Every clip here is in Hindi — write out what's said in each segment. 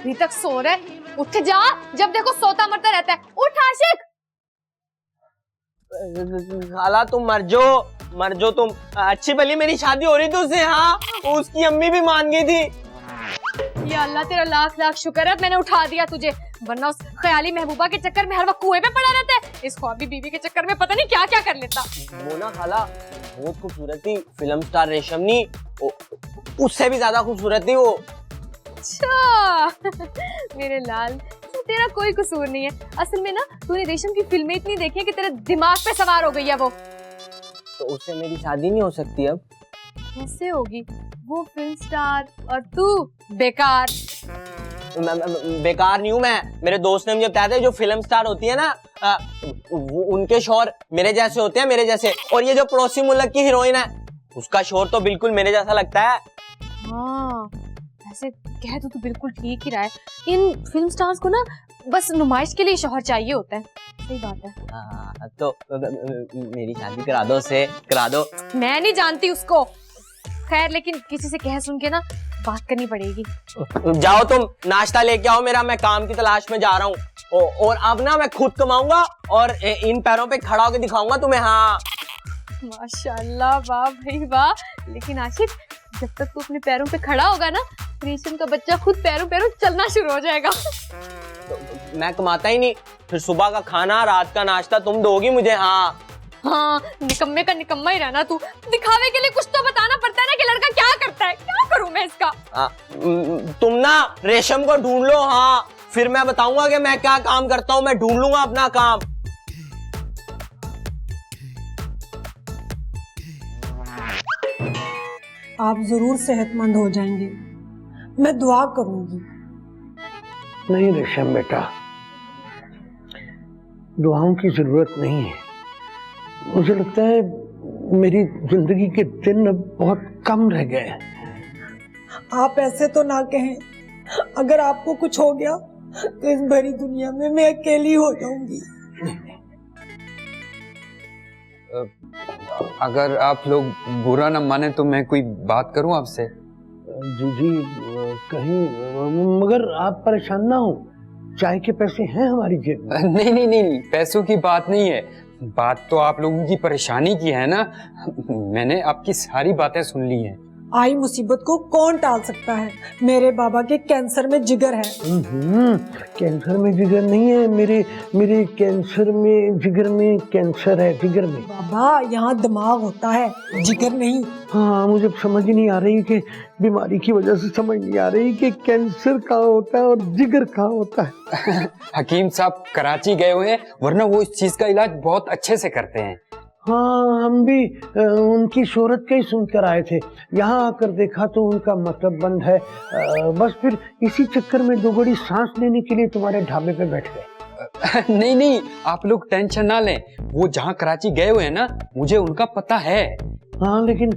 अभी तक सो रहे, उठ जा, जब देखो सोता मरता रहता है। उठ आशिक। खाला तुम मर जो तुम। अच्छी भली मेरी शादी हो रही थी उससे, हाँ उसकी अम्मी भी मान गई थी। या अल्लाह तेरा लाख लाख शुक्र है मैंने उठा दिया तुझे, वरना उस ख्याली महबूबा के चक्कर में हर वक्त कुएं पे पड़ा रहता है। इस ख्वाबी बीवी के चक्कर में पता नहीं क्या क्या कर लेता। वो ना खाला बहुत खूबसूरत थी, फिल्म स्टार रेशमनी, उससे भी ज्यादा खूबसूरत थी वो। अच्छा मेरे लाल, तेरा कोई कसूर नहीं है। असल में ना तूने रेशम की फिल्में इतनी देखी है कि तेरे दिमाग पे सवार हो गई है वो। तो उससे मेरी शादी नहीं हो सकती अब? कैसे होगी? वो फिल्म स्टार और तू बेकार। बेकार नहीं हूँ मैं, मेरे दोस्त ने मुझे बताया था जो फिल्म स्टार होती है ना उनके शौहर मेरे जैसे होते हैं, मेरे जैसे। और ये जो पड़ोसी मुल्क की हीरोइन है उसका शौहर तो बिल्कुल मेरे जैसा लगता है। हाँ ऐसे कह तो बिल्कुल ठीक ही रहा है। इन फिल्म स्टार्स को ना बस नुमाइश के लिए शौहर चाहिए होता है। सही बात है। तो मेरी शादी करा दो, से करा दो। मैं नहीं जानती उसको, खैर लेकिन किसी से कह सुन के ना बात करनी पड़ेगी। जाओ तुम नाश्ता लेके आओ मेरा, मैं काम की तलाश में जा रहा हूँ। और अब ना मैं खुद कमाऊंगा और इन पैरों पे खड़ा होकर दिखाऊंगा तुम्हें। हाँ माशाल्लाह, वाह भाई वाह। लेकिन आशिक जब तक तू अपने पैरों पे खड़ा होगा ना, रेशम का बच्चा खुद पैरों पैरों चलना शुरू हो जाएगा। तो मैं कमाता ही नहीं, फिर सुबह का खाना रात का नाश्ता तुम दोगी मुझे। हाँ निकम्मे का निकम्मा ही रहना तू। दिखावे के लिए कुछ तो बताना पड़ता है ना कि लड़का क्या करता है। क्या करूं मैं इसका? तुम ना रेशम को ढूंढ लो, हाँ फिर मैं बताऊंगा कि मैं क्या काम करता हूँ। मैं ढूंढ लूंगा अपना काम। आप जरूर सेहतमंद हो जाएंगे, मैं दुआ करूंगी। नहीं रेशम बेटा, दुआओं की जरूरत नहीं है। मुझे लगता है मेरी जिंदगी के दिन अब बहुत कम रह गए हैं। आप ऐसे तो ना कहें, अगर आपको कुछ हो गया तो इस भरी दुनिया में मैं अकेली हो जाऊंगी। अगर आप लोग बुरा न माने तो मैं कोई बात करूं आपसे? जी कहीं, मगर आप परेशान ना हो, चाय के पैसे हैं हमारी जेब में। नहीं, पैसों की बात नहीं है, बात तो आप लोगों की परेशानी की है ना। मैंने आपकी सारी बातें सुन ली हैं। आई मुसीबत को कौन टाल सकता है? मेरे बाबा के कैंसर में जिगर है। कैंसर में जिगर नहीं है, मेरे कैंसर में जिगर में कैंसर है, जिगर में। बाबा यहाँ दिमाग होता है, जिगर नहीं। हाँ मुझे समझ नहीं आ रही कि बीमारी की वजह से समझ नहीं आ रही कि कैंसर कहाँ होता है और जिगर कहाँ होता है। हकीम साहब कराची गए हुए हैं, वरना वो इस चीज का इलाज बहुत अच्छे से करते हैं। हाँ हम भी उनकी शोहरत का ही सुनकर आए थे, यहाँ आकर देखा तो उनका मतलब बंद है। बस फिर इसी चक्कर में दो घड़ी सांस लेने के लिए तुम्हारे ढाबे पे बैठ गए। नहीं, आप लोग टेंशन ना लें, वो जहाँ कराची गए हुए हैं ना, मुझे उनका पता है। हाँ लेकिन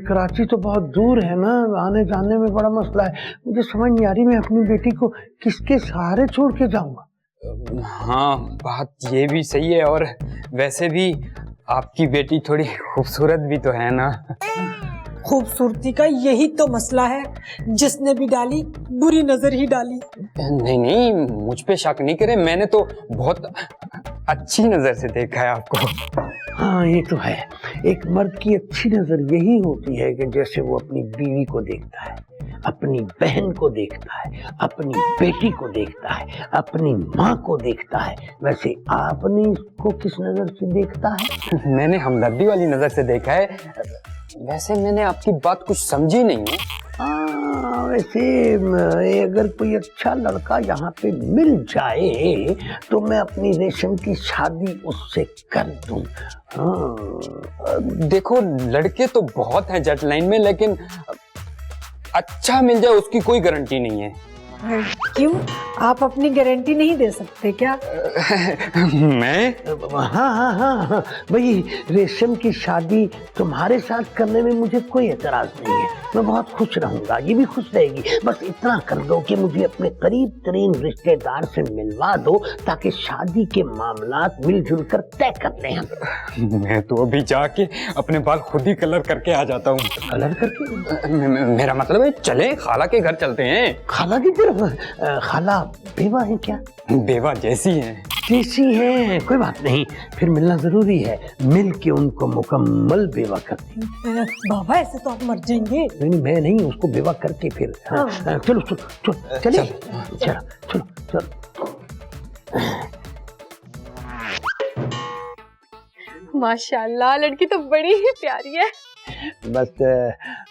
कराची तो बहुत दूर है ना, आने जाने में बड़ा मसला है। मुझे समझ नहीं आ रही मैं अपनी बेटी को किसके सहारे छोड़ के जाऊंगा। हाँ बात ये भी सही है, और वैसे भी आपकी बेटी थोड़ी खूबसूरत भी तो है ना। खूबसूरती का यही तो मसला है, जिसने भी डाली बुरी नजर ही डाली। नहीं, मुझ पे शक नहीं करे, मैंने तो बहुत अच्छी नजर से देखा है आपको। हाँ ये तो है। एक मर्द की अच्छी नजर यही होती है कि जैसे वो अपनी बीवी को देखता है, अपनी बहन को देखता है, अपनी बेटी को देखता है, अपनी माँ को देखता है, वैसे आपने इसको किस नजर से देखता है? मैंने हमदर्दी वाली नजर से देखा है। वैसे मैंने आपकी बात कुछ समझी नहीं है। वैसे अगर कोई अच्छा लड़का यहाँ पे मिल जाए तो मैं अपनी रेशम की शादी उससे कर दूं। देखो लड़के तो बहुत हैं जट लाइन में, लेकिन अच्छा मिल जाए उसकी कोई गारंटी नहीं है। क्यों, आप अपनी गारंटी नहीं दे सकते क्या? मैं हाँ, भाई रेशम की शादी तुम्हारे साथ करने में मुझे कोई एतराज नहीं है। मैं बहुत खुश रहूंगा, ये भी खुश रहेगी। बस इतना कर दो कि मुझे अपने करीब तरीन रिश्तेदार से मिलवा दो ताकि शादी के मामलात मिलजुल कर तय कर लें हम। मैं तो अभी जाके अपने बाल खुद ही कलर करके आ जाता हूँ। कलर करके? मेरा मतलब है चले खाला के घर चलते हैं। खाला की तरफ? खाला बेवा है क्या? बेवा जैसी है। जैसी है, कोई बात नहीं, फिर मिलना जरूरी है। मिल के उनको मुकम्मल बेवा करते हैं। बाबा ऐसे तो आप मर जाएंगे। नहीं मैं नहीं, उसको बेवा करके फिर। हाँ, चलो चलो चलो। माशाल्लाह लड़की तो बड़ी ही प्यारी है। बस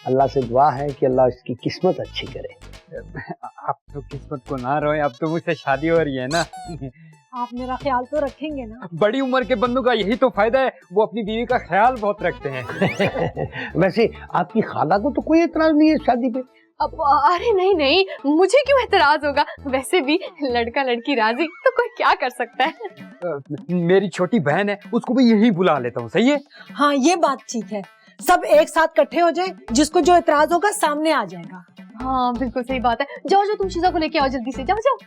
अल्लाह से दुआ है कि अल्लाह इसकी किस्मत अच्छी करे। अब तो किस्मत को ना रोए, अब तो मुझसे शादी हो रही है ना। आप मेरा ख्याल तो रखेंगे ना? बड़ी उम्र के बंदों का यही तो फायदा है, वो अपनी बीवी का ख्याल बहुत रखते हैं। वैसे आपकी खाला को तो कोई एतराज नहीं है शादी पे? अब अरे नहीं, मुझे क्यों एतराज होगा? वैसे भी लड़का लड़की राजी तो कोई क्या कर सकता है। मेरी छोटी बहन है, उसको भी यही बुला लेता हूँ, सही है? हाँ ये बात ठीक है, सब एक साथ इकट्ठे हो जाए, जिसको जो एतराज होगा सामने आ जाएगा। हाँ बिल्कुल सही बात है। जाओ तुम शीजा को लेके आओ जल्दी से, जाओ।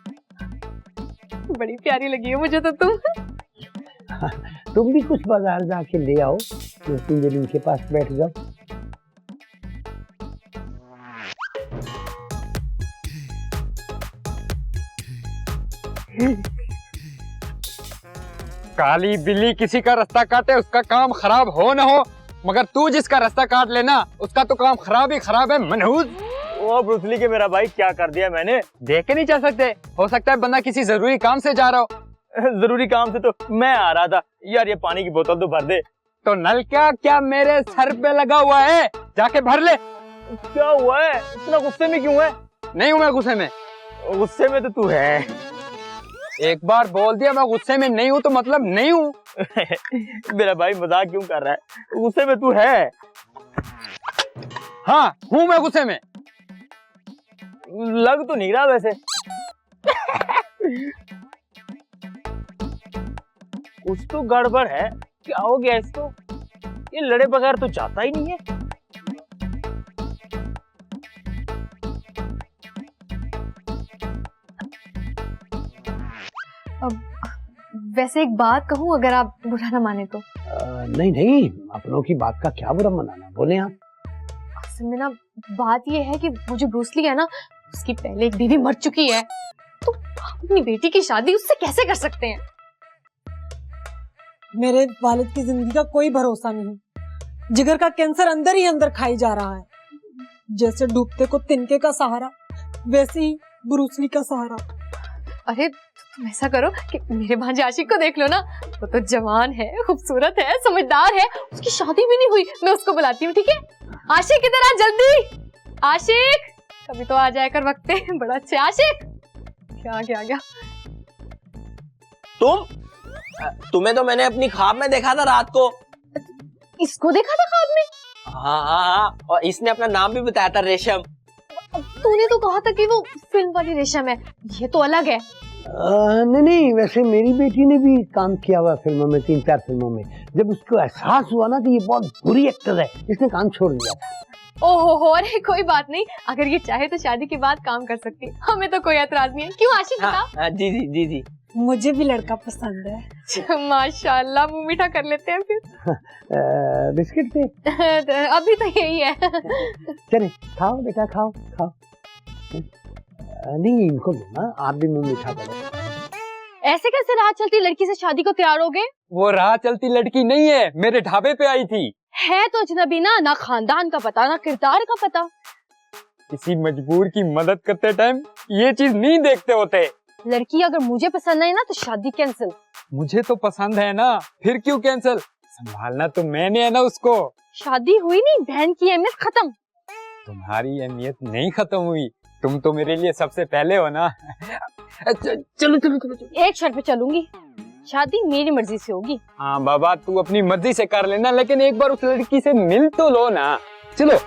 बड़ी प्यारी लगी है मुझे तो तुम। तुम भी कुछ बाजार जाके ले आओ, 2-3 दिन इनके पास बैठ जाओ। काली बिल्ली किसी का रास्ता काटे उसका काम खराब हो न हो, मगर तू जिसका रास्ता काट लेना उसका तो काम खराब ही खराब है। मनहूस ओ ब्रूसली के मेरा भाई, क्या कर दिया मैंने? देख के नहीं जा सकते? हो सकता है बंदा किसी जरूरी काम से जा रहा हो। जरूरी काम से तो मैं आ रहा था यार, ये पानी की बोतल तो भर दे। तो नल क्या मेरे सर पे लगा हुआ है, जाके भर ले। क्या हुआ है, इतना गुस्से में क्यों है? नहीं हूँ मैं गुस्से में। गुस्से में तो तू है। एक बार बोल दिया मैं गुस्से में नहीं हूँ तो मतलब नहीं हूँ। मेरा भाई मजाक क्यों कर रहा है? गुस्से में तू है। हाँ हूँ मैं गुस्से में। लग तो नहीं रहा वैसे। कुछ तो गड़बड़ है, क्या हो गया इसको? ये लड़े बगैर तो जाता ही नहीं है। अब वैसे एक बात कहूँ, अगर आप बुरा ना माने तो। नहीं, अपनों की बात का क्या बुरा मनाना, बोले आप। असल में ना बात ये है कि वो जो ब्रूसली है ना, उसकी पहले एक बीवी मर चुकी है, तो आप अपनी बेटी की शादी उससे कैसे कर सकते हैं? मेरे वालिद की जिंदगी का कोई भरोसा नहीं, जिगर का कैंसर अंदर ही अंदर खाई जा रहा है। जैसे डूबते को तिनके का सहारा, वैसे ही ब्रूसली का सहारा। अरे तुम ऐसा करो कि मेरे भांजे आशिक को देख लो ना, वो तो जवान है, खूबसूरत है, समझदार है, उसकी शादी भी नहीं हुई। मैं उसको बुलाती हूँ, ठीक है? आशिक इधर आ जल्दी। आशिक कभी तो आ जाया कर वक्त पे, बड़ा अच्छा आशिक। क्या गया? तुम्हें तो मैंने अपनी ख्वाब में देखा था रात को। इसको देखा था ख्वाब में? हाँ, और इसने अपना नाम भी बताया था, रेशम। तूने तो कहा था कि वो फिल्म वाली रेशम है, ये तो अलग है। नहीं, वैसे मेरी बेटी ने भी काम किया हुआ फिल्मों में, 3-4 फिल्मों में। जब उसको एहसास हुआ ना कि ये बहुत बुरी एक्टर है, इसने काम छोड़ दिया था। ओहो, अरे कोई बात नहीं, अगर ये चाहे तो शादी के बाद काम कर सकती है, हमें तो कोई एतराज नहीं है। क्यों आशिक बता? जी। मुझे भी लड़का पसंद है। माशाल्लाह, मुंह मीठा कर लेते हैं फिर। बिस्किट से? अभी तो यही है। चले खाओ बेटा, खाओ। नहीं इनको दो ना, आप भी मुंह मीठा करो। ऐसे कैसे राह चलती लड़की से शादी को तैयार हो गए? वो राह चलती लड़की नहीं है, मेरे ढाबे पे आई थी। है तो अजनबी ना खानदान का पता ना किरदार का पता। किसी मजबूर की मदद करते टाइम ये चीज नहीं देखते होते। लड़की अगर मुझे पसंद नहीं ना तो शादी कैंसिल। मुझे तो पसंद है ना, फिर क्यों कैंसिल? संभालना तो मैंने है ना उसको। शादी हुई नहीं, बहन की अहमियत खत्म। तुम्हारी अहमियत नहीं खत्म हुई, तुम तो मेरे लिए सबसे पहले हो ना। चलो चलो चलो चलो। एक शर्त पे चलूंगी, शादी मेरी मर्जी से होगी। हाँ बाबा, तू अपनी मर्जी से कर लेना, लेकिन एक बार उस लड़की से मिल तो लो ना। चलो।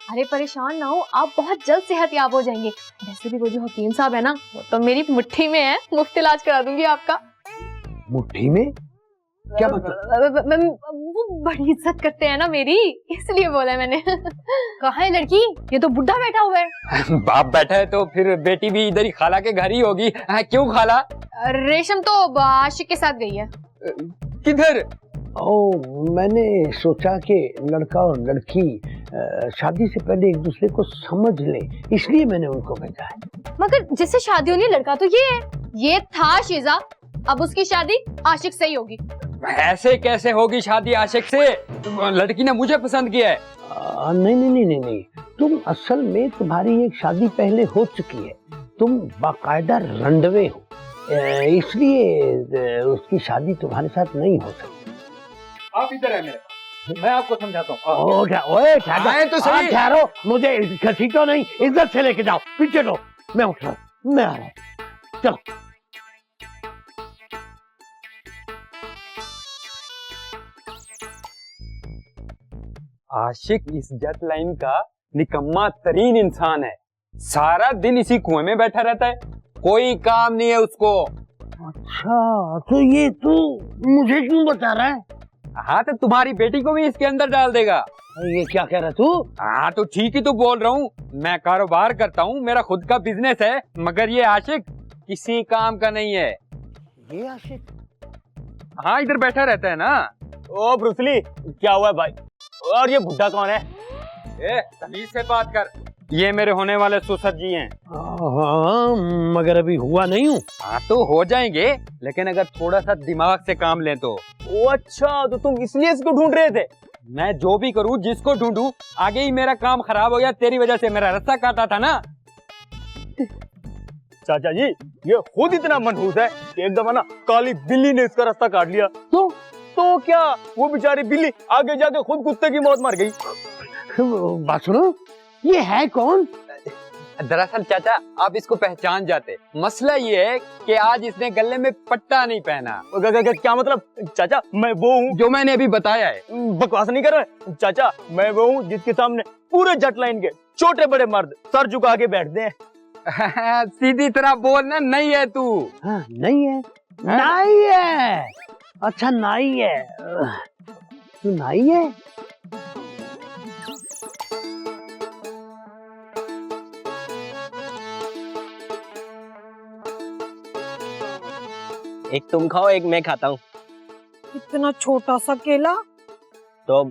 अरे परेशान ना हो, आप बहुत जल्द सेहतयाब हो जाएंगे। वैसे भी वो जो हकीम साहब है ना, वो तो मेरी मुट्ठी में है, मुफ्त इलाज करा दूंगी आपका। मुट्ठी में? क्या मतलब? वो बड़ी इज्जत करते हैं ना मेरी, इसलिए बोला मैंने। कहाँ है लड़की? ये तो बुढ़ा बैठा हुआ है। बाप बैठा है तो फिर बेटी भी इधर ही खाला के घर ही होगी। क्यों खाला? रेशम तो आशिक के साथ गई है। किधर? मैंने सोचा कि लड़का और लड़की शादी से पहले एक दूसरे को समझ ले, इसलिए मैंने उनको भेजा है। मगर जिससे शादी होनी लड़का तो ये है। ये था शीजा, अब उसकी शादी आशिक से ही होगी। ऐसे कैसे होगी शादी आशिक से? लड़की ने मुझे पसंद किया है। नहीं नहीं नहीं नहीं नहीं, तुम असल में तुम्हारी एक शादी पहले हो चुकी है, तुम बाकायदा रंडवे हो, इसलिए उसकी शादी तुम्हारे साथ नहीं हो सकती। आप इधर है मेरे, मैं आपको समझाता हूँ। ओए तो सही। ठहरो, मुझे घसीटो नहीं, इज्जत से लेके जाओ, पीछे लो, मैं उठ रहा हूँ, मैं आ रहा हूँ, चलो। आशिक इस जट लाइन का निकम्मा तरीन इंसान है। सारा दिन इसी कुएं में बैठा रहता है, कोई काम नहीं है उसको। अच्छा, तो ये तू मुझे क्यों बता रहा है? हाँ तो तुम्हारी बेटी को भी इसके अंदर डाल देगा। ये क्या कह रहा तू? हाँ तो ठीक ही तो बोल रहा हूँ, मैं कारोबार करता हूँ, मेरा खुद का बिजनेस है, मगर ये आशिक किसी काम का नहीं है। ये आशिक? हाँ इधर बैठा रहता है ना। ओ ब्रूसली, क्या हुआ है भाई? और ये बुड्ढा कौन है? तमीज से बात कर, ये मेरे होने वाले ससुर जी हैं। हाँ, मगर अभी हुआ नहीं हूँ। हाँ तो हो जाएंगे, लेकिन अगर थोड़ा सा दिमाग से काम लें तो। ओ अच्छा, तो तुम इसलिए इसको ढूंढ रहे थे? मैं जो भी करूँ, जिसको ढूंढूं, आगे ही मेरा काम खराब हो गया, तेरी वजह से मेरा रास्ता काटा था ना। चाचा जी, ये खुद इतना मनहूस है कि एक दफा ना काली बिल्ली ने इसका रास्ता काट लिया। तो क्या वो बेचारी बिल्ली आगे जाके खुद कुत्ते की मौत मर गई। बात सुनो, ये है कौन? दरअसल चाचा, आप इसको पहचान जाते। मसला ये है कि आज इसने गले में पट्टा नहीं पहना। क्या मतलब? चाचा, मैं वो हूँ जो मैंने अभी बताया है। बकवास नहीं कर रहे चाचा, मैं वो हूँ जिसके सामने पूरे जट लाइन के छोटे बड़े मर्द सर झुका के बैठते हैं। सीधी तरह बोलना, नहीं है तू। हाँ, नहीं है, नाई है। अच्छा नाई है, तू नाई है? एक तुम खाओ, एक मैं खाता हूँ। इतना छोटा सा केला? तो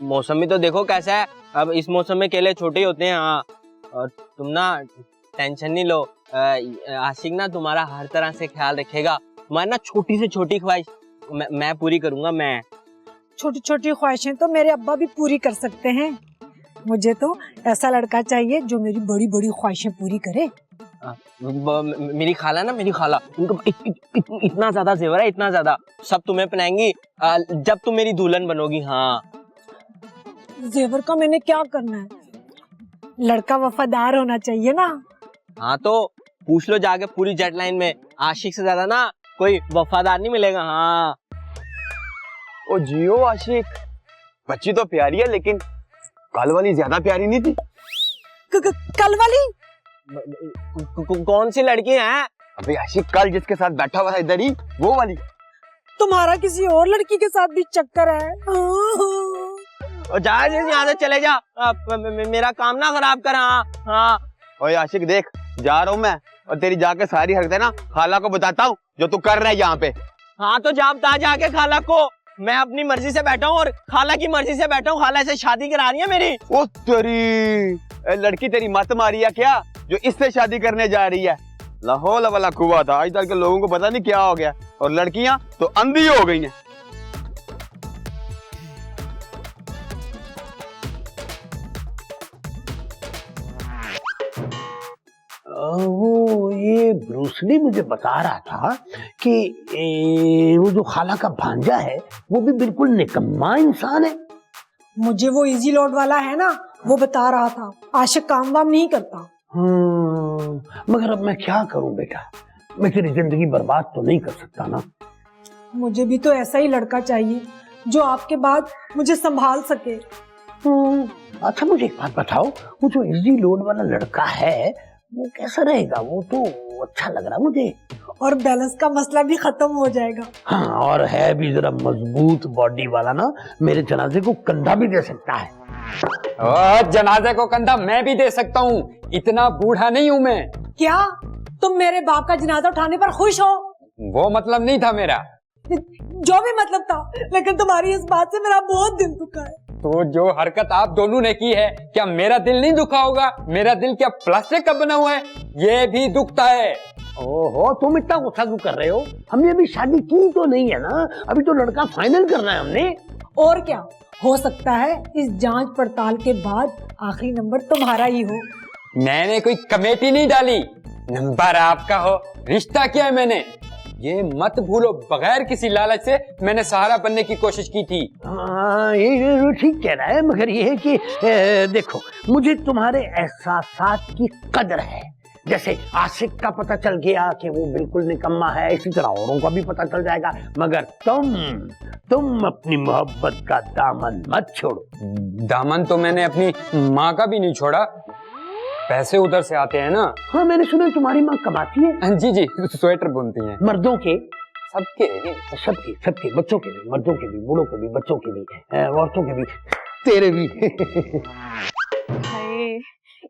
मौसमी तो देखो कैसा है, अब इस मौसम में केले छोटे ही होते हैं। हाँ, और तुम ना टेंशन नहीं लो, आशिक ना तुम्हारा हर तरह से ख्याल रखेगा। तुम्हारी ना छोटी से छोटी ख्वाहिश मैं पूरी करूंगा। मैं छोटी छोटी ख्वाहिशें तो मेरे अब्बा भी पूरी कर सकते हैं। मुझे तो ऐसा लड़का चाहिए जो मेरी बड़ी बड़ी ख्वाहिशें पूरी करे। मेरी खाला ना, मेरी खाला, उनको इतना ज्यादा जेवर है, इतना ज्यादा, सब तुम्हें पहनाएंगी जब तुम मेरी दुल्हन बनोगी। हाँ, जेवर का मैंने क्या करना है? लड़का वफादार होना चाहिए ना। हाँ तो पूछ लो जाके पूरी जेट लाइन में, आशिक से ज्यादा ना कोई वफादार नहीं मिलेगा। हाँ, ओ जियो आशिक, बच्ची तो प्यारी है, लेकिन कल वाली ज्यादा प्यारी नहीं थी? कल वाली? कौन सी लड़की है? अबे आशिक, कल जिसके साथ बैठा हुआ था इधर ही, वो वाली। तुम्हारा किसी और लड़की के साथ भी चक्कर है? जा यहाँ से चले जा, मेरा काम ना खराब कर। हाँ हाँ। ओए आशिक देख, जा रहा हूँ मैं, और तेरी जाके सारी हरकतें ना खाला को बताता हूँ जो तू कर रहा है यहाँ पे। हाँ तो जा बता जाके खाला को, मैं अपनी मर्जी से बैठा हूँ और खाला की मर्जी से बैठा हूँ। खाला से शादी करा रही है मेरी। ओ तेरी लड़की तेरी मत मारी है क्या जो इससे शादी करने जा रही है? लाहौल वाला कुआ था, आजकल के लोगों को पता नहीं क्या हो गया, और लड़कियां तो अंधी हो गई हैं। वो ये ब्रूसली मुझे बता रहा था कि वो जो खाला का भांजा है वो भी बिल्कुल निकम्मा इंसान है। मुझे वो इजी लोड वाला है ना, वो बता रहा था आशिक काम वाम नहीं करता। मगर अब मैं क्या करूं बेटा, मैं तेरी जिंदगी बर्बाद तो नहीं कर सकता ना। मुझे भी तो ऐसा ही लड़का चाहिए जो आपके बाद मुझे संभाल सके। अच्छा मुझे एक बात बताओ, वो जो इजी लोड वाला लड़का है वो कैसा रहेगा? वो तो अच्छा लग रहा मुझे। और बैलेंस का मसला भी खत्म हो जाएगा। हाँ, और है भी जरा मजबूत बॉडी वाला ना, मेरे जनाजे को कंधा भी दे सकता है। और जनाजे को कंधा मैं भी दे सकता हूँ, इतना बूढ़ा नहीं हूँ मैं। क्या तुम मेरे बाप का जनाजा उठाने पर खुश हो? वो मतलब नहीं था मेरा। जो भी मतलब था, लेकिन तुम्हारी इस बात से मेरा बहुत दिल दुखा है। तो जो हरकत आप दोनों ने की है, क्या मेरा दिल नहीं दुखा होगा? मेरा दिल क्या प्लास्टिक का बना हुआ है? ये भी दुखता है। ओहो, तुम इतना गुस्सा क्यों कर रहे हो? हमने अभी शादी की तो नहीं है ना, अभी तो लड़का फाइनल करना है हमने। और क्या हो सकता है इस जांच पड़ताल के बाद आखिरी नंबर तुम्हारा ही हो। मैंने कोई कमेटी नहीं डाली, नंबर आपका हो, रिश्ता किया है मैंने। ये मत भूलो, बगैर किसी लालच से मैंने सहारा बनने की कोशिश की थी। हाँ, ये ठीक कह रहा है, मगर ये है कि देखो, मुझे तुम्हारे एहसासात की कदर है। जैसे आशिक का पता चल गया कि वो बिल्कुल निकम्मा है, इसी तरह औरों का भी पता चल जाएगा। मगर तुम अपनी मोहब्बत का दामन मत छोड़ो। दामन तो मैंने अपनी माँ का भी नहीं छोड़ा, पैसे उधर से आते हैं ना। हाँ, मैंने सुना तुम्हारी माँ कमाती है। जी जी, स्वेटर बुनती हैं। मर्दों के? सबके सबके, बच्चों के भी, मर्दों के भी, बूढ़ों के भी, बच्चों के भी, औरतों के भी, तेरे भी। हाय,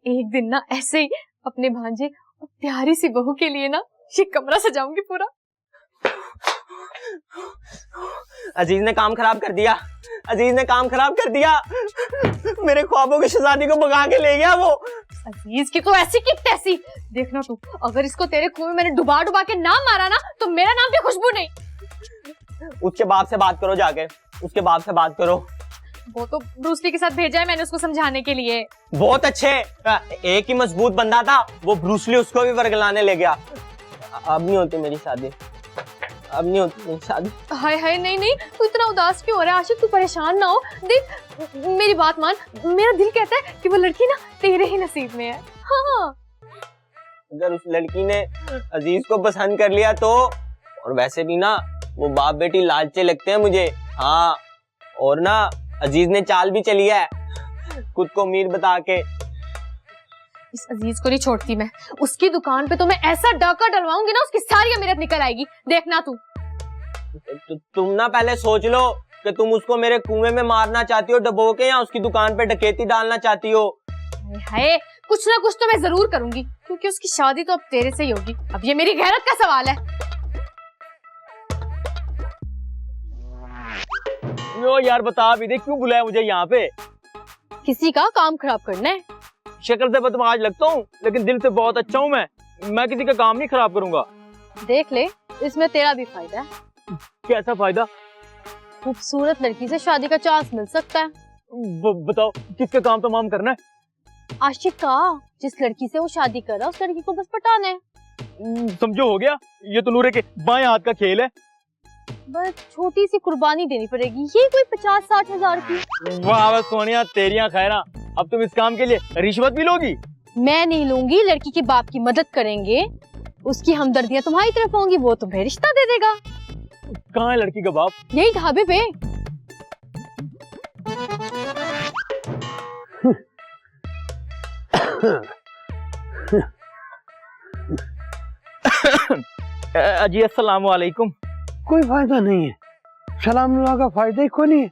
एक दिन ना ऐसे ही अपने भांजे और प्यारी सी बहू के लिए ना ये कमरा सजाऊंगी पूरा। अजीज ने काम खराब कर दिया, अजीज ने काम खराब कर दिया। मेरे ख्वाबों की शहजादी को भगा के ले गया वो। अजीज की तो ऐसी की तैसी। देखना तू, अगर इसको तेरे कुएं में मैंने डुबा डुबा के ना मारा ना, तो मेरा नाम भी खुशबू नहीं। उसके बाप से बात करो, जाके उसके बाप से बात करो। वो तो ब्रूसली के साथ भेजा है मैंने उसको समझाने के लिए। बहुत अच्छे, एक ही मजबूत बंदा था वो, ब्रूसली उसको भी वर्गलाने ले गया। अब नहीं होती मेरी शादी, अब नहीं होती मेरी शादी। हाय हाय, नहीं नहीं, तू इतना उदास क्यों हो रहा है आशिक? तू परेशान ना हो। देख मेरी बात मान, मेरा दिल कहता है कि वो लड़की ना तेरे ही नसीब में है। हाँ, अगर उस लड़की ने अजीज को पसंद कर लिया तो, और वैसे भी ना वो बाप बेटी लालचे लगते हैं मुझे। हाँ, और ना अजीज ने चाल भी चली है खुद को अमीर बता के। इस अजीज को नहीं छोड़ती मैं। उसकी दुकान पे तो मैं ऐसा डाका डलवाऊंगी ना, उसकी सारी अमीरत निकल आएगी, देखना तू। तुम ना पहले सोच लो कि तुम उसको मेरे कुएं में मारना चाहती हो डबो के, या उसकी दुकान पे डकैती डालना चाहती हो। हाय, कुछ ना कुछ तो मैं जरूर करूंगी, क्योंकि उसकी शादी तो अब तेरे से ही होगी। अब ये मेरी गैरत का सवाल है। नो यार, बता भी दे क्यों बुलाया मुझे यहाँ पे? किसी का काम खराब करना है? शक्ल से बदमाश लगता हूँ, लेकिन दिल से बहुत अच्छा हूँ मैं किसी का काम नहीं खराब करूंगा। देख ले, इसमें तेरा भी फायदा है। कैसा फायदा? खूबसूरत लड़की से शादी का चांस मिल सकता है। बताओ किसका काम तमाम करना है? आशिक का, जिस लड़की से वो शादी कर रहा है उस लड़की को बस पटाना है। समझो, हो गया। ये तो नूरे के बाएं हाथ का खेल है। बस छोटी सी कुर्बानी देनी पड़ेगी, ये कोई 50-60 हजार की। वाह सोनिया, तेरियां खैरा। अब तुम इस काम के लिए रिश्वत भी लोगी? मैं नहीं लूंगी, लड़की के बाप की मदद करेंगे, उसकी हमदर्दियां तुम्हारी तरफ होंगी, वो तुम्हें रिश्ता दे देगा। कहाँ है लड़की का बाप? यही ढाबे पे। अजी अस्सलाम वालेकुम। कोई फायदा नहीं है, सलाम दुआ का फायदा ही कोई नहीं है।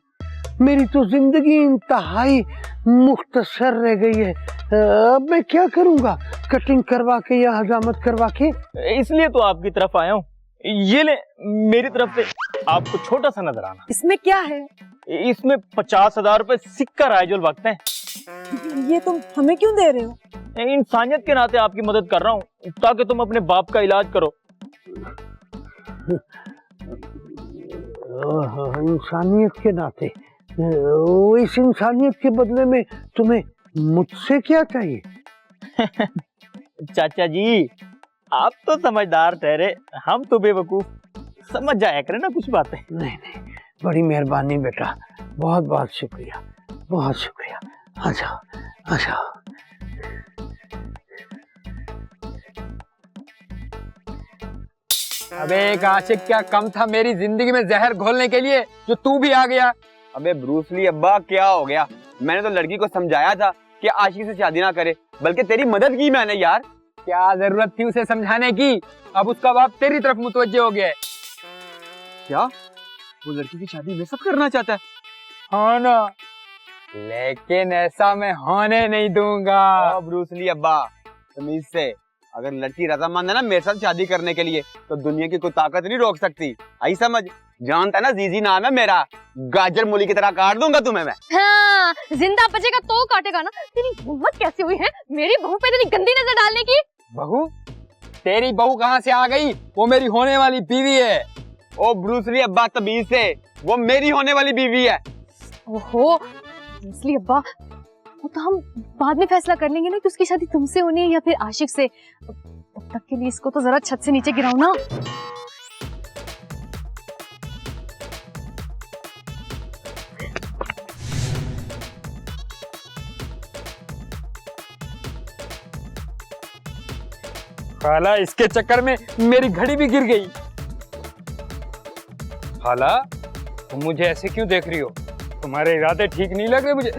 मेरी तो जिंदगी इंतहाई मुख्तसर रह गई है। अब मैं क्या करूंगा? कटिंग करवा के या हजामत करवा के? इसलिए तो आपकी तरफ आया हूँ। ये ले, मेरी तरफ से आपको छोटा सा नजराना। इसमें क्या है? इसमें 50,000 रुपए सिक्का रायजुल वक्त है। ये तुम हमें क्यों दे रहे हो? इंसानियत के नाते आपकी मदद कर रहा हूँ ताकि तुम अपने बाप का इलाज करो। इंसानियत के नाते? इस इंसानियत के बदले में तुम्हें मुझसे क्या चाहिए? चाचा जी, आप तो समझदार ठहरे, हम तो बेवकूफ। समझ जाया करें ना कुछ बातें। नहीं नहीं, बड़ी मेहरबानी बेटा, बहुत बहुत शुक्रिया, बहुत शुक्रिया। आ जाओ, आ जाओ। अबे एक आशिक क्या कम था मेरी जिंदगी में जहर घोलने के लिए, जो तू भी आ गया। अबे ब्रूस ली अब्बा, क्या हो गया? मैंने तो लड़की को समझाया था कि आशिक से शादी ना करे, बल्कि तेरी मदद की मैंने यार। क्या जरूरत थी उसे समझाने की? अब उसका बाप तेरी तरफ मुतवज्जे हो गया है। क्या वो लड़की की शादी में सब करना चाहता है? हाँ ना, लेकिन ऐसा मैं होने नहीं दूंगा। ब्रूस ली अब्बा, तमीज से, अगर लड़की रजामंद है ना मेरे साथ शादी करने के लिए, तो दुनिया की कोई ताकत नहीं रोक सकती। आई समझ? जानता है ना, जीजी नाम है मेरा, गाजर मूली की तरह काट दूंगा तुम्हें मैं। हाँ, जिंदा बचेगा तो काटेगा ना। तेरी हिम्मत कैसी हुई है मेरी बहू पे इतनी गंदी नजर डालने की? बहू? तेरी बहू कहाँ से आ गई? वो मेरी होने वाली बीवी है। ओ ब्रूस ली अब्बा, तमीज से, वो मेरी होने वाली बीवी है। ओहो, इसलिए अब्बा, वो तो हम बाद में फैसला कर लेंगे ना कि उसकी शादी तुमसे होनी है या फिर आशिक से। तब तक के लिए इसको तो जरा छत से नीचे गिराओ ना। खाला, इसके चक्कर में मेरी घड़ी भी गिर गई। खाला, तुम मुझे ऐसे क्यों देख रही हो? तुम्हारे इरादे ठीक नहीं लग रहे मुझे।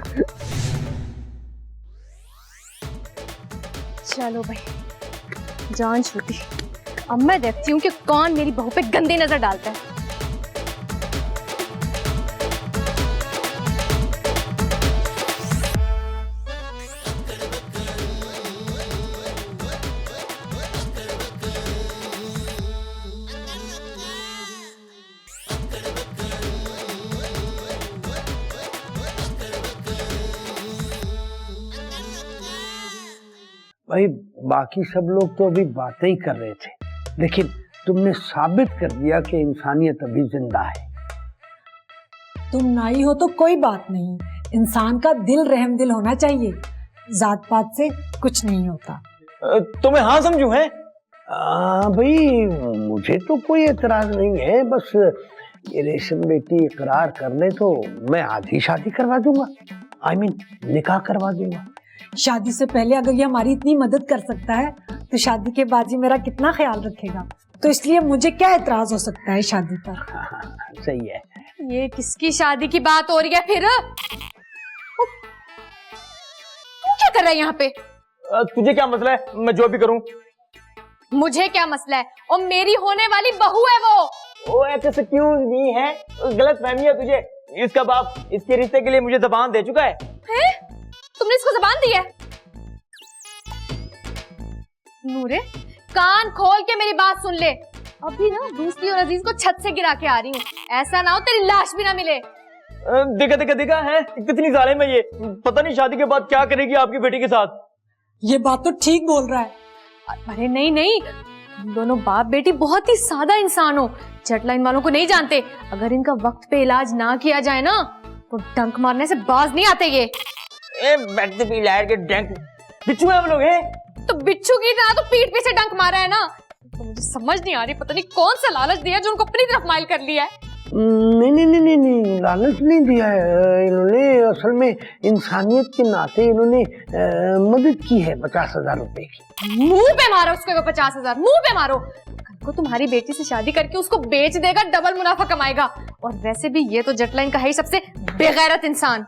चलो भाई, जान छूटी। अब मैं देखती हूँ कि कौन मेरी बहू पे गंदी नजर डालता है। भाई बाकी सब लोग तो अभी बातें ही कर रहे थे, लेकिन तुमने साबित कर दिया कि इंसानियत अभी जिंदा है। तुम नाई हो तो कोई बात नहीं, इंसान का दिल रहमदिल होना चाहिए। जात पात से कुछ नहीं होता। तो मैं हाँ समझू है? भाई मुझे तो कोई एतराज नहीं है, बस ये रेशम बेटी इकरार कर ले तो मैं आधी शादी करवा दूंगा। I mean, निकाह करवा दूंगा। शादी से पहले अगर ये हमारी इतनी मदद कर सकता है तो शादी के बाद ये मेरा कितना ख्याल रखेगा। तो इसलिए मुझे क्या एतराज हो सकता है शादी पर। सही है। ये किसकी शादी की बात हो रही है फिर? तू क्या कर रहा है यहाँ पे? तुझे क्या मसला है मैं जो भी करूं? मुझे क्या मसला है? और मेरी होने वाली बहू है वो। ओ एक्सक्यूज मी है, गलत फहमी है तुझे। इसका बाप इसके रिश्ते के लिए मुझे जबान दे चुका है। तुमने इसको जबान दी है? नूरे, कान खोल के मेरी बात सुन ले। अभी ना दूसरी और अजीज को छत से गिरा के आ रही हूँ, ऐसा ना हो तेरी लाश भी ना मिले। देखा देखा देखा है कितनी जालिम है ये। पता नहीं शादी के बाद क्या करेगी आपकी बेटी के साथ। ये बात तो ठीक बोल रहा है। अरे नहीं नहीं, तुम दोनों बाप बेटी बहुत ही सादा इंसान हो, जेटलाइन वालों को नहीं जानते। अगर इनका वक्त पे इलाज ना किया जाए ना तो डंक मारने से बाज नहीं आते ये। बैठते भी लाइट के डंक बिच्छू है हम लोग हैं। तो बिच्छू की तरह तो पीठ पीछे डंक मारा है ना। तो मुझे समझ नहीं आ रही, पता नहीं कौन सा लालच दिया जो उनको अपनी तरफ माइल कर लिया है। नहीं नहीं नहीं नहीं, लालच नहीं दिया है इन्होंने। असल में इंसानियत के नाते इन्होंने मदद की है 50,000 रुपए की। मुंह पे मारो उसको वो 50,000, मुंह पे मारो। कल को तुम्हारी बेटी से शादी करके उसको बेच देगा, डबल मुनाफा कमाएगा। और वैसे भी ये तो जेटलाइन का है ही सबसे बेगैरत इंसान।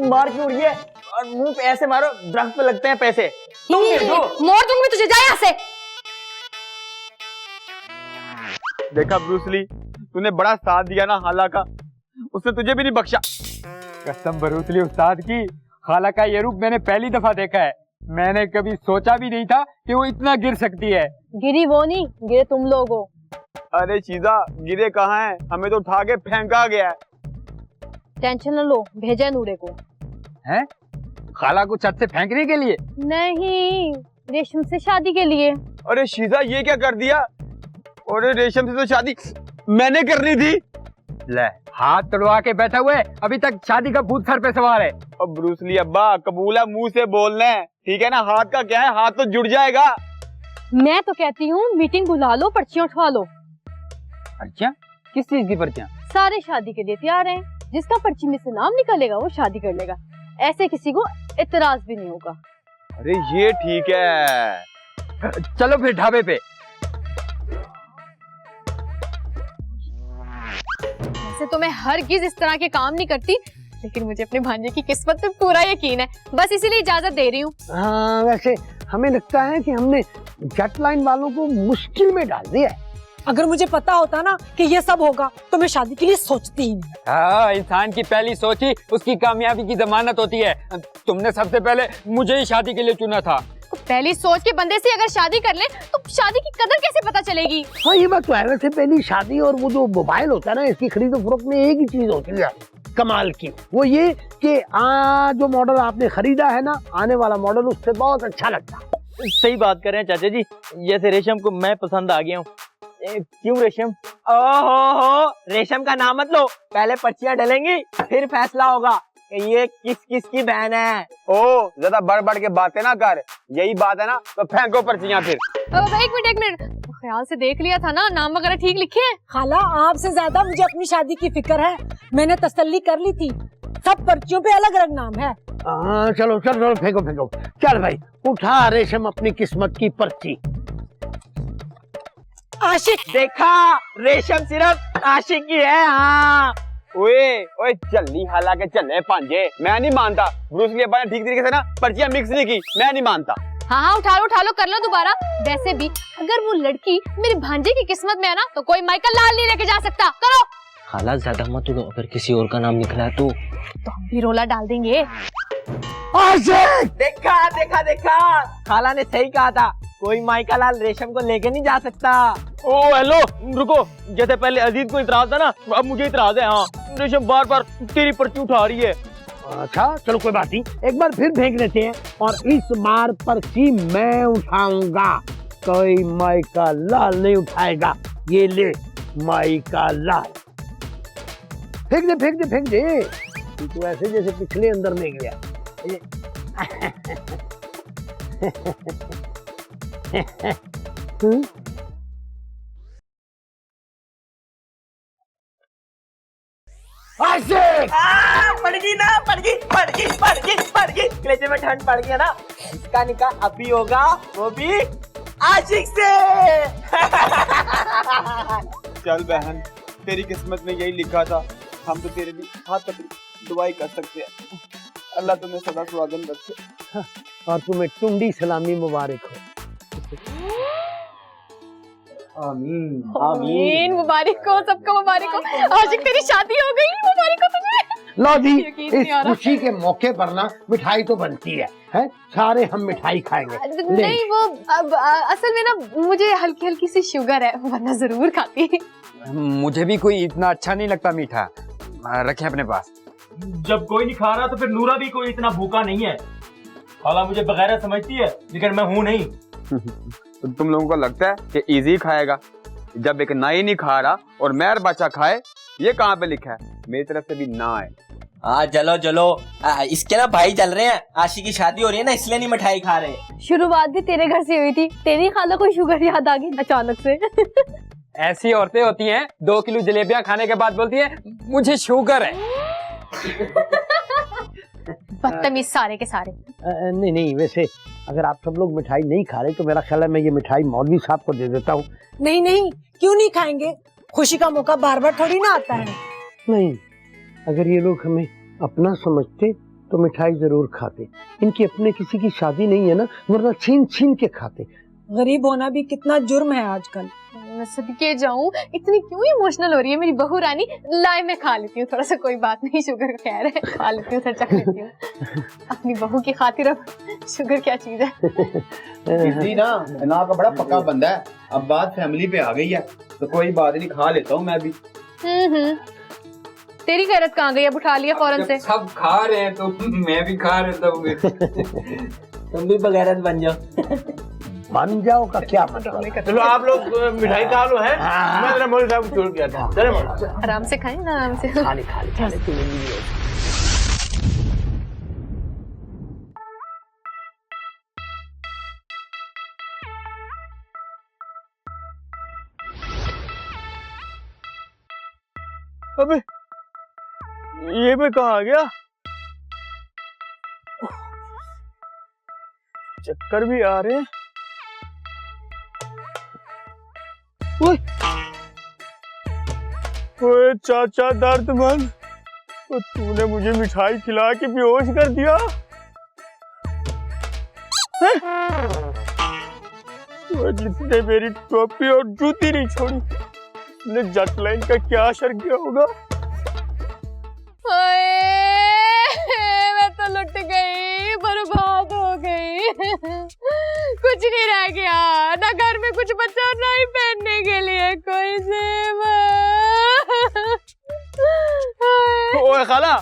मार क्यों रही है? और मुंह पे ऐसे मारो, दरख्त पे लगते हैं पैसे। तुम दे दो। मोड़ दूंगी मैं तुझे, जा यहाँ से। देखा ब्रूस ली, तूने बड़ा साथ दिया ना हाला का, उसने तुझे भी नहीं बख्शा। कसम बरूसली उस्ताद की, खाला का ये रूप मैंने पहली दफा देखा है। मैंने कभी सोचा भी नहीं था कि वो इतना गिर सकती है। गिरी वो नहीं, गिरे तुम लोग हो। अरे शीजा, गिरे कहाँ हैं? हमें तो उठा के फेंका गया है। टेंशन न लो, भेजा है नूरे को। हैं? खाला को छत से फेंकने के लिए? नहीं, रेशम से शादी के लिए। अरे शीजा, ये क्या कर दिया? अरे रेशम से तो शादी मैंने करनी थी। ले, हाथ तोड़वा के बैठा हुए, अभी तक शादी का भूत सर पे सवार है। अब ब्रूसली अब्बा, कबूल है मुंह से बोलना है, ठीक है ना? हाथ का क्या है, हाथ तो जुड़ जाएगा। मैं तो कहती हूँ मीटिंग बुला लो, पर्चियां उठवा लो। पर्चियां? किस चीज की पर्चियां? सारे शादी के लिए तैयार हैं। जिसका पर्ची में से नाम निकलेगा वो शादी कर लेगा। ऐसे किसी को इतराज भी नहीं होगा। अरे ये ठीक है। चलो फिर ढाबे पे। वैसे तो मैं हरगिज इस तरह के काम नहीं करती, लेकिन मुझे अपने भांजे की किस्मत पे पूरा यकीन है, बस इसीलिए इजाजत दे रही हूँ। हाँ, वैसे हमें लगता है कि हमने जेट लाइन वालों को मुश्किल में डाल दिया है। अगर मुझे पता होता ना कि ये सब होगा तो मैं शादी के लिए सोचती ही नहीं। हाँ, इंसान की पहली सोच ही उसकी कामयाबी की जमानत होती है। तुमने सबसे पहले मुझे ही शादी के लिए चुना था। तो पहली सोच के बंदे से अगर शादी कर ले तो शादी की कदर कैसे पता चलेगी? हाँ, ये बात तो है। वैसे पहली शादी और वो जो मोबाइल होता है ना, इसकी खरीदो फरोख्त में एक ही चीज होती है कमाल की, वो ये कि जो मॉडल आपने खरीदा है ना, आने वाला मॉडल उससे बहुत अच्छा लगता है। सही बात कर रहे हैं चाचा जी, जैसे रेशम को मैं पसंद आ गया हूँ। क्यों रेशम? ओहो, रेशम का नाम मत लो, पहले पर्चियां डलेंगी फिर फैसला होगा कि ये किस किस की बहन है। ओ, ज्यादा बढ़ बढ़ के बातें ना कर, यही बात है ना, तो फेंको पर्चियां फिर। एक मिनट, ख्याल से देख लिया था ना, नाम वगैरह ठीक लिखे हैं? खाला, आपसे ज्यादा मुझे अपनी शादी की फिक्र है। मैंने तसल्ली कर ली थी, सब पर्चियों पे अलग अलग नाम है। हाँ, चलो चलो, फेंको। चल भाई, उठा रेशम अपनी किस्मत की पर्ची। आशिक। देखा, रेशम सिर्फ आशिक की है। हाँ, ओए जल्दी हाला के चले पांजे, मैं नहीं मानता। ब्रूसली अब्बा ने ठीक तरीके से ना पर्चियां मिक्स नहीं की, मैं नहीं मानता। हाँ, उठा लो, कर लो दोबारा। वैसे भी अगर वो लड़की मेरे भांजे की किस्मत में है ना, तो कोई माइकल लाल नहीं लेके जा सकता। करो। खाला ज्यादा मत उड़ो, अगर किसी और का नाम निकला तो हम भी रोला डाल देंगे। देखा, खाला ने सही कहा था, कोई माइका लाल रेशम को लेके नहीं जा सकता। ओ हेलो, रुको, जैसे पहले अजीज को इतराज था ना, अब मुझे इतराज है। हाँ, रेशम बार बार तेरी पर्ची उठा रही है। अच्छा, चलो कोई बात नहीं, एक बार फिर फेंक देते हैं, और इस बार पर्ची मैं उठाऊंगा, कोई माइका लाल नहीं उठाएगा। ये ले माइका लाल, फेंक दे। तू तो ऐसे जैसे पिछले अंदर नहीं गया। पड़ गई कलेजे में ठंड पड़ गया ना, इसका निकाह अभी होगा, वो भी आशिक से। चल बहन, तेरी किस्मत में यही लिखा था, हम तो तेरे लिए हाथ पकड़ी दुआई कर सकते हैं। अल्लाह तुम्हें सदा सुहागन रखे और तुम्हें टुंडी सलामी मुबारक हो। आमीन, मुबारक हो, सबको मुबारक हो। आशिक, तेरी शादी हो गई, मुबारक हो तुझे। लो जी, यकीन नहीं इस आ रहा। खुशी के मौके पर ना मिठाई तो बनती है? सारे हम मिठाई खाएंगे। ले। नहीं, वो असल में ना मुझे हल्की हल्की सी शुगर है, वरना जरूर खाती। मुझे भी कोई इतना अच्छा नहीं लगता मीठा, रखे अपने पास। जब कोई नहीं खा रहा तो फिर नूरा भी कोई इतना भूखा नहीं है। खाला मुझे बगैर समझती है, लेकिन मैं हूँ नहीं। तो तुम लोगों को लगता है कि इजी खाएगा? जब एक नाई नहीं खा रहा और मेहर बच्चा खाए, ये कहाँ पे लिखा है? मेरी तरफ से भी ना है। हाँ चलो, इसके ना भाई चल रहे हैं, आशिक की शादी हो रही है ना, इसलिए नहीं मिठाई खा रहे। शुरुआत भी तेरे घर से हुई थी, तेरी खाला को शुगर याद आ गई अचानक से। ऐसी औरतें होती हैं, 2 किलो जलेबियां खाने के बाद बोलती है मुझे शुगर है। बदतमीज सारे के सारे। नहीं, वैसे अगर आप सब लोग मिठाई नहीं खा रहे तो मेरा ख्याल है मैं ये मिठाई मौलवी साहब को दे देता हूँ। नहीं, क्यों नहीं खाएंगे? खुशी का मौका बार बार थोड़ी ना आता है। नहीं, अगर ये लोग हमें अपना समझते तो मिठाई जरूर खाते। इनकी अपने किसी की शादी नहीं है ना, वरना छीन छीन के खाते। गरीब होना भी कितना जुर्म है आजकल। मैं सदके जाऊं, इतनी क्यों इमोशनल हो रही है मेरी बहू रानी। लाए मैं खा लेती हूँ थोड़ा सा, कोई बात नहीं, शुगर का खैर है, खा लेती हूँ, चख लेती हूँ। अपनी बहू की खातिर अब शुगर क्या चीज है। दीदी ना ना का बड़ा पक्का बंदा है, अब बात फैमिली पे आ गई है तो कोई बात नहीं, खा लेता हूँ मैं भी। तेरी गैरत कहाँ गई? अब उठा लिया फौरन से। सब खा रहे हैं तो मैं भी खा रहता हूँ। तुम भी बगैरत बन जाओ। बन जाओ का क्या मतलब? चलो आप लोग मिठाई खा लो है, मैं जरा मौलवी साहब को छोड़ के आता हूँ। चले मौलवी। आराम से खाएं ना, आराम से। खा ले तुम्हें भी। अबे ये मैं कहाँ आ गया? चक्कर भी आ रहे हैं। ओए ओए चाचा दर्दमंद, तो तूने मुझे मिठाई खिला के बेहोश कर दिया। हैं? ओए जिसने मेरी टोपी और जूती नहीं छोड़ी, ने जट लाइन का क्या असर किया होगा? मैं तो लुट गई, बर्बाद हो गई। कुछ नहीं रह गया, ना घर में कुछ बचा, ना ही पहनने के लिए कोई जेवर। ओए खाला,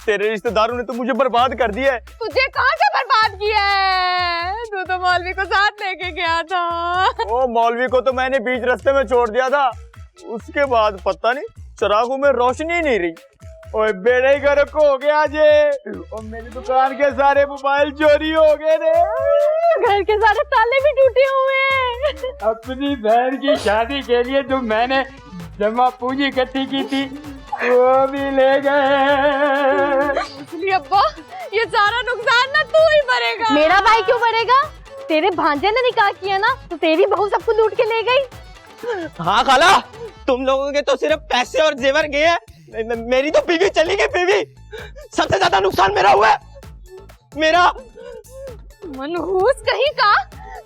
तेरे रिश्तेदारों ने तो मुझे बर्बाद कर दिया है। तुझे कहाँ से बर्बाद किया है? तू तो मौलवी को साथ लेके गया था। ओ मौलवी को तो मैंने बीच रास्ते में छोड़ दिया था, उसके बाद पता नहीं चिरागों में रोशनी नहीं रही। ओए बेड़े ही घर को हो गया जे, और मेरी दुकान के सारे मोबाइल चोरी हो गए थे। घर के सारे ताले भी टूटे हुए हैं। अपनी बहन की शादी के लिए जो मैंने जमा पूंजी इकट्ठी की थी वो भी ले गए। इसलिए अब्बा ये सारा नुकसान ना तू ही भरेगा। मेरा भाई क्यों भरेगा? तेरे भांजे ने निकाह किया ना, तो तेरी बहू सबको लूट के ले गई। हाँ खाला, तुम लोगों के तो सिर्फ पैसे और जेवर गए हैं, मेरी तो बीवी चली गई। बीवी सबसे ज्यादा नुकसान मेरा हुआ है। मेरा मनहूस कहीं का,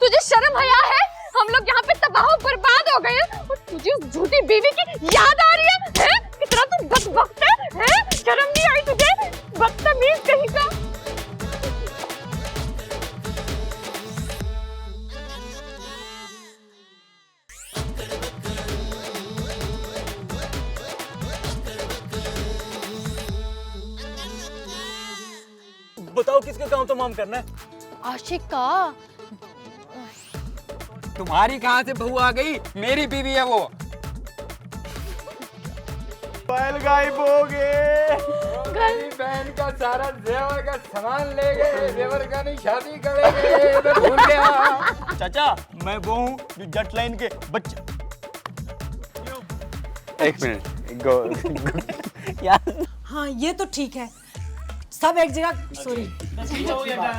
तुझे शर्म हया है? हम लोग यहाँ पे तबाह बर्बाद हो गए और तुझे उस झूठी बीवी की याद आ रही है? कितना तू बदबख्त है? शर्म नहीं आई तुझे? बदतमीज कहीं का। बताओ किसका काम तमाम करना है? आशिक का। तुम्हारी कहाँ से बहू आ गई? मेरी बीवी है वो। बैल गायब हो गए। मेरी बहन का सारा जेवर का सामान ले गए, जेवर का नहीं शादी करेंगे, मैं भूल गया। चाचा मैं वो हूँ जो जट लाइन के बच्चे। एक मिनट गो। यार हाँ ये तो ठीक है, सब एक जगह। सॉरी कंट्रोल यार।